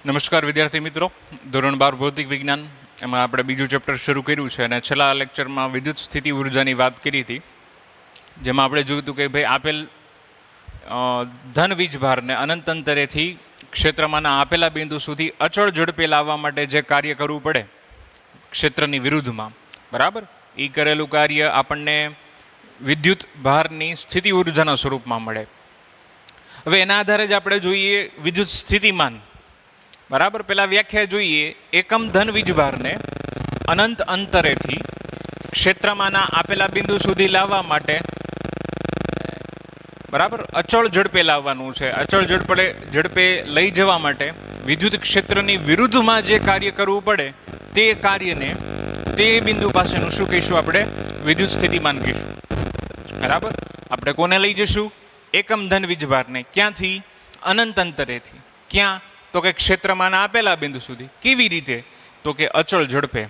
નમસ્કાર વિદ્યાર્થી મિત્રો, ધોરણ 12 ભૌતિક વિજ્ઞાન એમાં આપણે બીજું ચેપ્ટર શરૂ કર્યું છે અને છેલ્લા લેક્ચરમાં વિદ્યુત સ્થિતિ ઉર્જાની વાત કરી હતી, જેમાં આપણે જોયું હતું કે ભાઈ આપેલ ધન વીજભારને અનંત અંતરેથી ક્ષેત્રમાંના આપેલા બિંદુ સુધી અચળ ઝડપે લાવવા માટે જે કાર્ય કરવું પડે ક્ષેત્રની વિરુદ્ધમાં, બરાબર, એ કરેલું કાર્ય આપણને વિદ્યુત ભારની સ્થિતિ ઉર્જાના સ્વરૂપમાં મળે. હવે એના આધારે જ આપણે જોઈએ વિદ્યુત સ્થિતિમાન. બરાબર, પેલા વ્યાખ્યા જોઈએ. એકમ ધન વીજભારને અનંત અંતરેથી ક્ષેત્રમાંના આપેલા બિંદુ સુધી લાવવા માટે, બરાબર, અચળ ઝડપે લાવવાનું છે. અચળ ઝડપે લઈ જવા માટે વિદ્યુત ક્ષેત્રની વિરુદ્ધમાં જે કાર્ય કરવું પડે તે કાર્યને, તે બિંદુ પાસેનું શું કહીશું આપણે? વિદ્યુત સ્થિતિમાન કહીશું. બરાબર, આપણે કોને લઈ જશું? એકમ ધન વીજભારને. ક્યાંથી? અનંત અંતરેથી. ક્યાં? તો કે ક્ષેત્રમાંના આપેલા બિંદુ સુધી. કેવી રીતે? તો કે અચળ ઝડપે.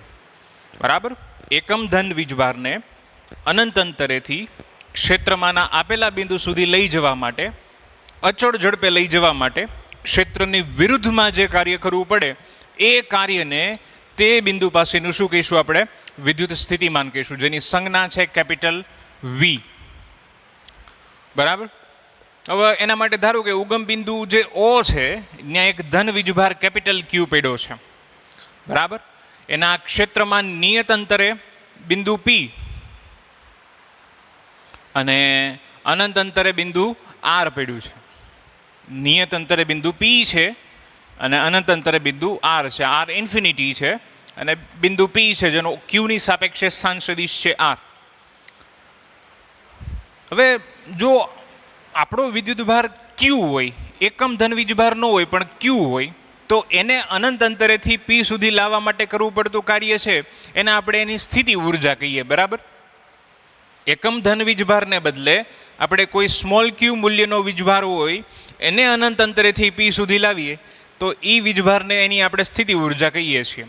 બરાબર, એકમ ધન વીજભારને અનંત અંતરેથી ક્ષેત્રમાંના આપેલા બિંદુ સુધી લઈ જવા માટે, અચળ ઝડપે લઈ જવા માટે ક્ષેત્રની વિરુદ્ધમાં જે કાર્ય કરવું પડે એ કાર્યને, તે બિંદુ પાસેનું શું કહીશું આપણે? વિદ્યુત સ્થિતિમાન કહીશું, જેની સંજ્ઞા છે કેપિટલ વી. બરાબર, હવે એના માટે ધારો કે ઉગમ બિંદુ જે ઓ છે, ત્યાં એક ધન વીજભાર કેપિટલ ક્યુ પડ્યો છે. બરાબર, એના ક્ષેત્રમાં નિયત અંતરે બિંદુ પી અને અનંત અંતરે બિંદુ આર પડ્યું છે. નિયત અંતરે બિંદુ પી છે અને અનંત અંતરે બિંદુ આર છે. આર ઇન્ફિનિટી છે અને બિંદુ પી છે જેનો ક્યુની સાપેક્ષે સ્થાન સદિશ છે આર. હવે જો આપણો વિદ્યુતભાર ક્યુ હોય, એકમ ધન વીજભાર ન હોય પણ ક્યુ હોય, તો એને અનંત અંતરેથી પી સુધી લાવવા માટે કરવું પડતું કાર્ય છે એને આપણે એની સ્થિતિ ઉર્જા કહીએ. બરાબર, એકમ ધન વીજભારને બદલે આપણે કોઈ સ્મોલ ક્યુ મૂલ્યનો વીજભાર હોય એને અનંત અંતરેથી પી સુધી લાવીએ તો એ વીજભારને એની આપણે સ્થિતિ ઉર્જા કહીએ છીએ.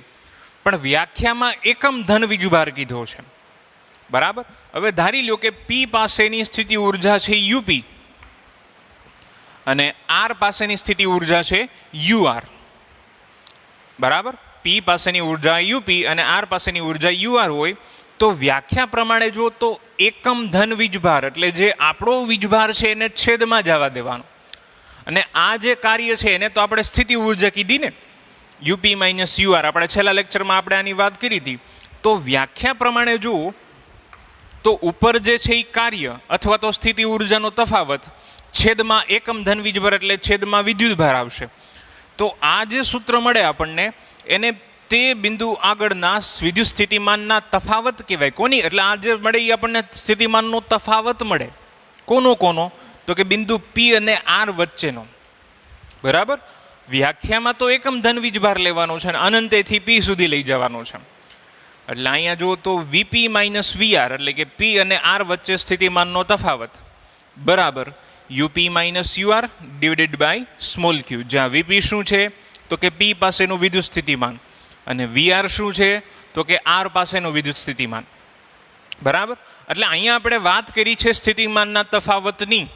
પણ વ્યાખ્યામાં એકમ ધન વીજભાર કીધો છે. બરાબર, હવે ધારી લો કે પી પાસેની સ્થિતિ ઉર્જા છે યુપી અને આર પાસેની સ્થિતિ ઉર્જા છે યુઆર. બરાબર, પી પાસેની ઉર્જા યુપી અને આર પાસેની ઉર્જા યુઆર હોય તો વ્યાખ્યા પ્રમાણે જો તો એકમ ધન વીજભાર એટલે જે આપણો વીજભાર છે એને છેદમાં જવા દેવાનો, અને આ જે કાર્ય છે એને તો આપણે સ્થિતિ ઉર્જા કીધી ને, યુપી માઇનસ યુઆર. આપણે છેલ્લા લેક્ચરમાં આપણે આની વાત કરી હતી. તો વ્યાખ્યા પ્રમાણે જુઓ તો ઉપર જે છે એ કાર્ય અથવા તો સ્થિતિ ઉર્જાનો તફાવત છેદમાં એકમ ધન વીજભાર એટલે છેદમાં વિદ્યુતભાર આવશે. તો આ જે સૂત્ર મળે આપણને એને તે બિંદુ આગળના વિદ્યુત સ્થિતિમાનના તફાવત કહેવાય. કોની? એટલે આ જે મળે એ આપણને સ્થિતિમાનનો તફાવત મળે. કોનો? તો કે બિંદુ પી અને આર વચ્ચેનો. બરાબર, વ્યાખ્યામાં તો એકમ ધન વીજભાર લેવાનો છે અને અનંતેથી પી સુધી લઈ જવાનો છે. એટલે અહીંયા જુઓ તો વીપી માઇનસ વીઆર એટલે કે પી અને આર વચ્ચે સ્થિતિમાનનો તફાવત બરાબર UP minus UR divided by small q, જ્યાં વીપી શું છે તો કે પી પાસેનું વિદ્યુત સ્થિતિમાન અને વીઆર શું છે તો કે આર પાસેનું વિદ્યુત સ્થિતિમાન. બરાબર, એટલે અહીંયા આપણે વાત કરી છે સ્થિતિમાનના તફાવતની.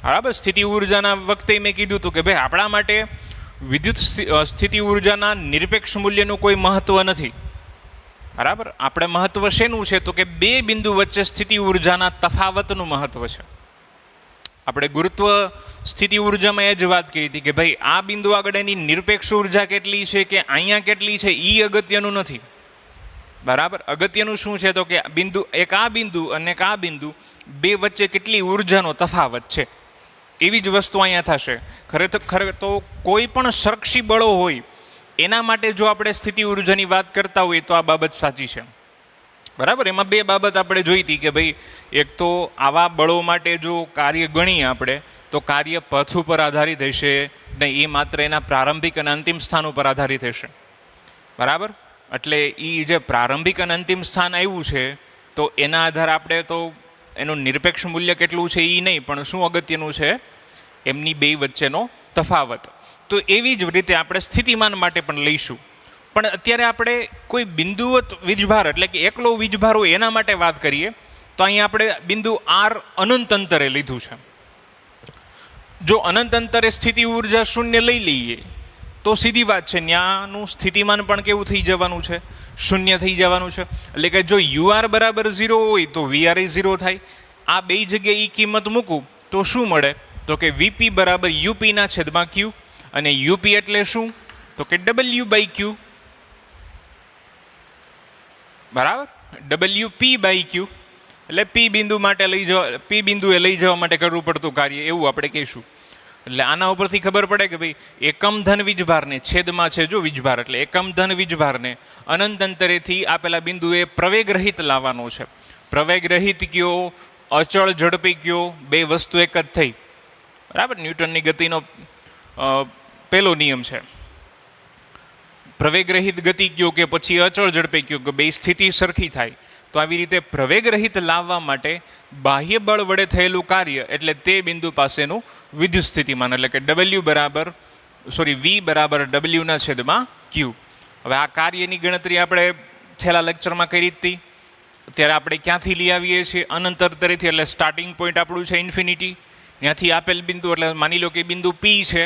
બરાબર, સ્થિતિ ઉર્જાના વખતે મેં કીધું હતું કે ભાઈ આપણા માટે વિદ્યુત સ્થિતિ ઉર્જાના નિરપેક્ષ મૂલ્યનું કોઈ મહત્વ નથી. બરાબર, આપણે મહત્વ શેનું છે તો કે બે બિંદુ વચ્ચે સ્થિતિ ઉર્જાના તફાવતનું મહત્વ છે. આપણે ગુરુત્વ સ્થિતિ ઉર્જામાં એ જ વાત કરી હતી કે ભાઈ આ બિંદુ આગળ એની નિરપેક્ષ ઉર્જા કેટલી છે કે અહીંયા કેટલી છે એ અગત્યનું નથી. બરાબર, અગત્યનું શું છે તો કે બિંદુ એક આ બિંદુ અને એક આ બિંદુ બે વચ્ચે કેટલી ઉર્જાનો તફાવત છે એવી જ વસ્તુ અહીંયા થશે. ખરેખર તો કોઈ પણ સરક્ષી બળો હોય એના માટે જો આપણે સ્થિતિ ઉર્જાની વાત કરતા હોઈએ તો આ બાબત સાચી છે. બરાબર, એમાં બે બાબત આપણે જોઈ હતી કે ભાઈ એક તો આવા બળો માટે જો કાર્ય ગણીએ આપણે તો કાર્ય પથ ઉપર આધારિત હશે ને, એ માત્ર એના પ્રારંભિક અને અંતિમ સ્થાન ઉપર આધારિત હશે. બરાબર, એટલે એ જે પ્રારંભિક અને અંતિમ સ્થાન આવ્યું છે તો એના આધારે આપણે તો એનું નિરપેક્ષ મૂલ્ય કેટલું છે એ નહીં, પણ શું અગત્યનું છે એમની બે વચ્ચેનો તફાવત. તો એવી જ રીતે આપણે સ્થિતિમાન માટે પણ લઈશું. પણ અત્યારે આપણે કોઈ બિંદુવત વીજભાર એટલે કે એકલો વીજભાર હોય એના માટે વાત કરીએ તો અહીંયા આપણે બિંદુ આર અનંત અંતરે લીધું છે. જો અનંત અંતરે સ્થિતિ ઉર્જા શૂન્ય લઈ લઈએ તો તો સીધી વાત છે, ન્યાનું સ્થિતિમાન પણ કેવું થઈ જવાનું છે, શૂન્ય થઈ જવાનું છે. એટલે કે જો યુઆર બરાબર 0 હોય તો વીઆર એ 0 થાય. આ બે જગ્યાએ ઈ કિંમત મૂકું તો શું મળે, તો કે વીપી બરાબર યુપીના છેદમાં ક્યુ. અને યુપી એટલે શું, તો કે ડબલ્યુ બાય ક્યુ, બરાબર. ડબલ્યુ પી બાય ક્યુ એટલે પી બિંદુ માટે પી બિંદુએ લઈ જવા માટે કરવું પડતું કાર્ય, એવું આપણે કહીશું. એટલે આના ઉપરથી ખબર પડે કે ભાઈ એકમ ધન વીજભારને છેદમાં છે જો વીજભાર, એટલે એકમ ધન વીજભારને અનંત અંતરેથી આપેલા બિંદુએ પ્રવેગ રહિત લાવવાનો છે. પ્રવેગ રહિત કયો, અચળ ઝડપી કયો, બે વસ્તુ એક જ થઈ, બરાબર. ન્યૂટનની ગતિનો પહેલો નિયમ છે. પ્રવેગ રહિત ગતિ કયો કે પછી અચળ ઝડપે કયો કે બે સ્થિતિ સરખી થાય. તો આવી રીતે પ્રવેગ રહિત લાવવા માટે બાહ્ય બળ વડે થયેલું કાર્ય એટલે તે બિંદુ પાસેનું વિદ્યુત સ્થિતિમાન, એટલે કે વી બરાબર ડબલ્યુના છેદમાં ક્યુ. હવે આ કાર્યની ગણતરી આપણે છેલ્લા લેક્ચરમાં કરી હતી. ત્યારે આપણે ક્યાંથી લઈ આવીએ છીએ, અનંત અંતરેથી. એટલે સ્ટાર્ટિંગ પોઈન્ટ આપણું છે ઇન્ફિનિટી, ત્યાંથી આપેલ બિંદુ, એટલે માની લો કે બિંદુ પી છે,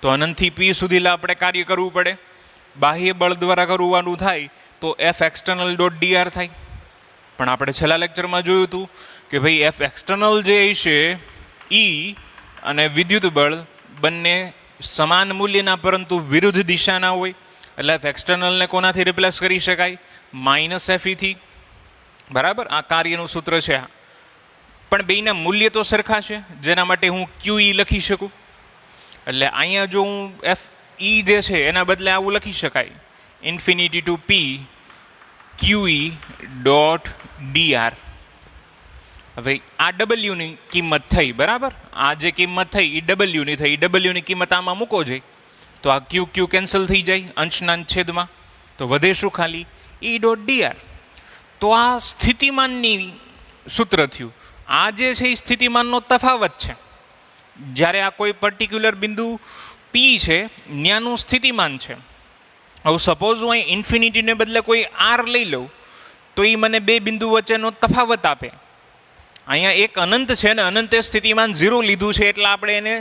તો અનંતથી પી સુધી આપણે કાર્ય કરવું પડે. બાહ્ય બળ દ્વારા કરવાનું થાય તો એફ એક્સટર્નલ ડોટ ડીઆર થાય. પણ આપણે છેલ્લા લેક્ચરમાં જોયું હતું કે ભાઈ એફ એક્સટર્નલ જે છે ઈ અને વિદ્યુત બળ બંને સમાન મૂલ્યના પરંતુ વિરુદ્ધ દિશાના હોય. એટલે એફ એક્સટર્નલને કોનાથી રિપ્લેસ કરી શકાય, માઇનસ એફ ઈથી, બરાબર. આ કાર્યનું સૂત્ર છે આ. પણ બેયના મૂલ્ય તો સરખા છે, જેના માટે હું ક્યુ ઈ લખી શકું. એટલે અહીંયા જો હું એફ ઈ જે છે એના બદલે આવું લખી શકાય, ઇન્ફિનિટી ટુ પી ક્યુ ઈ ડોટ ડીઆર. હવે આ ડબલ્યુની કિંમત થઈ, બરાબર. આ જે કિંમત થઈ એ ડબલ્યુની થઈ, ડબલ્યુની કિંમત આમાં મૂકો જાય તો આ ક્યુ ક્યુ કેન્સલ થઈ જાય અંશના છેદમાં. તો વધે શું, ખાલી ઈ ડોટ ડીઆર. તો આ સ્થિતિમાનની સૂત્ર થયું. આ જે છે એ સ્થિતિમાનનો તફાવત છે. જ્યારે આ કોઈ પર્ટિક્યુલર બિંદુ પી છે ત્યાંનું સ્થિતિમાન છે. હવે સપોઝ હું અહીં ઇન્ફિનિટીને બદલે કોઈ આર લઈ લઉં તો એ મને બે બિંદુ વચ્ચેનો તફાવત આપે. અહીંયા એક અનંત છે ને અનંતે સ્થિતિમાન 0 લીધું છે એટલે આપણે એને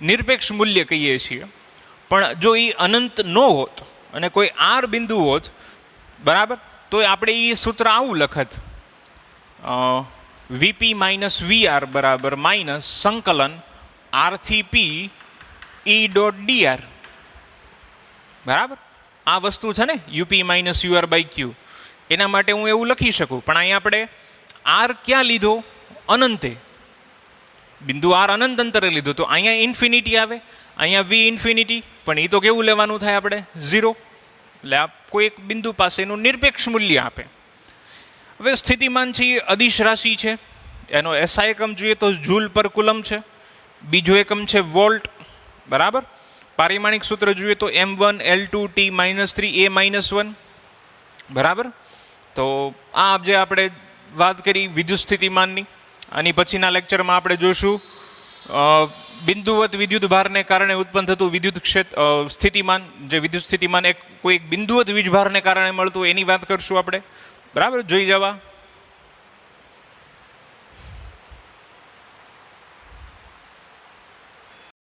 નિરપેક્ષ મૂલ્ય કહીએ છીએ. પણ જો એ અનંત ન હોત અને કોઈ આર બિંદુ હોત, બરાબર, તો આપણે એ સૂત્ર આવું લખત, વીપી માઇનસ વીઆર બરાબર માઇનસ સંકલન આરથી પી ઈ ડોટ ડીઆર, બરાબર. આ વસ્તુ છે ને UP minus UR by Q, એના માટે હું એવું લખી શકું. પણ અહીંયા આપણે આર ક્યાં લીધો, અનંતે. બિંદુ આર અનંત અંતરે લીધો તો અહીંયા ઇન્ફિનિટી આવે, અહીંયા વી ઇન્ફિનિટી. પણ એ તો કેવું લેવાનું થાય આપણે, 0. એટલે આ કોઈ એક બિંદુ પાસેનું નિરપેક્ષ મૂલ્ય આપે. હવે સ્થિતિમાન છે એ અદિશ રાશિ છે. એનો એસઆઈ એકમ જોઈએ તો જૂલ પર કુલમ છે. બીજો એકમ છે વોલ્ટ, બરાબર. પારિમાણિક સૂત્ર જોઈએ તો M1 L2 T-3 A-1, બરાબર. તો આ જે આપણે વાત કરી વિદ્યુત સ્થિતિમાનની, આની પછીના લેક્ચરમાં આપણે જોઈશું બિંદુવત વિદ્યુત ભારને કારણે ઉત્પન્ન થતું વિદ્યુત સ્થિતિમાન. જે વિદ્યુત સ્થિતિમાન કોઈ એક બિંદુવત વીજભારને કારણે મળતું એની વાત કરશું આપણે, બરાબર. જોઈ જવા.